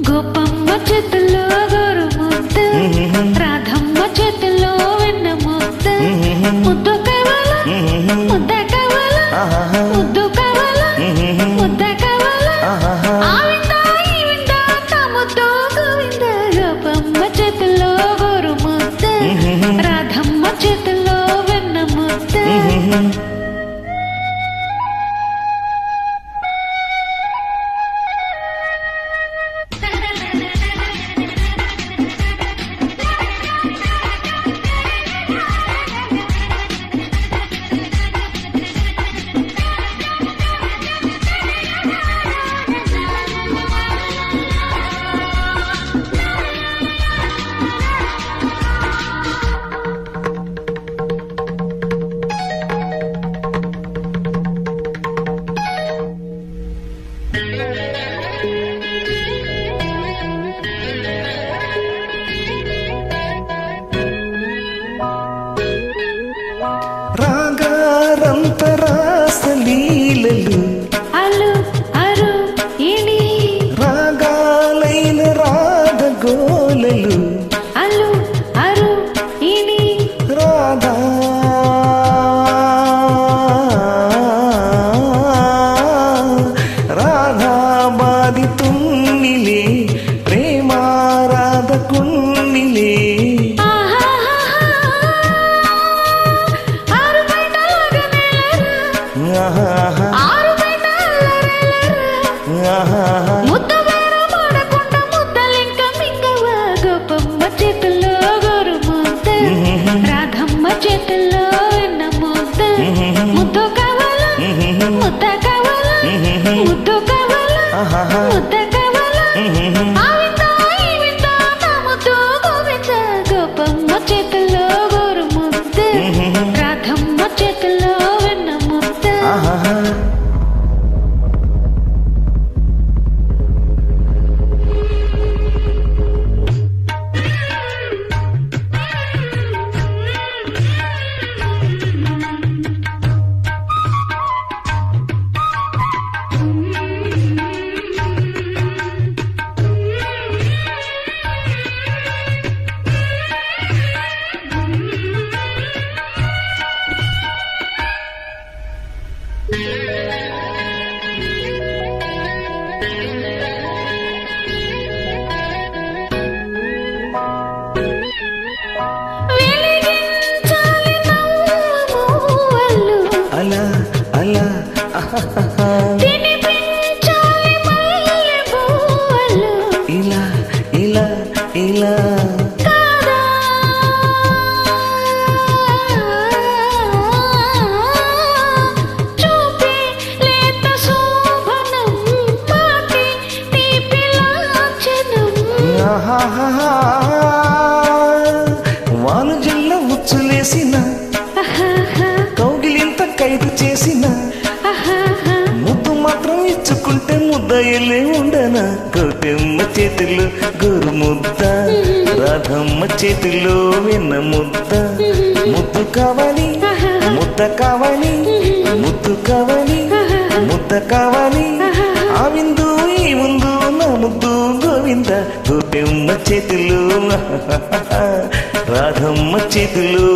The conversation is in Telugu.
గోపమ్మ చేతుల్లో గోరు ముద్దు, రాధమ్మ చేతుల్లో వెన్న ముద్దు. ముద్దు కావాలా ముద్ద కావాలా, ముద్దు కావాలా ముద్ద కావాలా, ఆవిందా ఈవిందా తమ్ముతో గోవింద. గోపమ్మ చేతుల్లో గోరు ముద్దు, రాధమ్మ చేతుల్లో వెన్న ముద్దు. రాగారంతరాసలీలలు అలు అరు ఇణి, రాగాలైన రాగగోలలు అలు అరు ఇణి. రాధా రాధా బాది తుమ్మిలే ప్రేమారాధ కున్నిలే. ముద్ద వేరు మాడకుండా ముద్దలింక మింగవా. గోపమ్మ చేతుల్లో గోరు ముద్ద, రాధమ్మ చేతుల్లో వెన్న ముద్ద. ముద్దు కావాలా ముద్ద కావాలా, ముద్దు కావాలా ముద్ద కావాలా, ఆవిందా ఈవిందా తమ్ముతో గోవింద. గోపమ్మ చేతుల్లో గోరు ముద్ద, రాధమ్మ చేతుల్లో వెన్న ముద్ద. వెలిగించాలి నవ్వులు, అలా అలా తినిపించాలి మల్లె పువ్వులు. ఇలా ఇలా ఇలా కాదా చూపి లేత శోభనం, పాటి తీపి లాంఛనం. వాను జిల్ల ఉచ్చులేసిన కౌగిలింత ఖైదు చేసిన ముద్దు మాత్రం ఇచ్చుకుంటే ముద్ద ఎల్లే ఉండనా. కోటెమ్మ చేతిలో గోరు ముద్ద, రాధమ్మ చేతిలో వెన్న ముద్ద. ముద్దు కావాలి ముద్ద కావాలి, ముద్దు కావాలి ముద్ద కావాలి, ఆ విందు ఈ ముందు నా ముద్దు గోవింద. కోటెమ్మ చేతిలో రాధమ్మ చేతిలో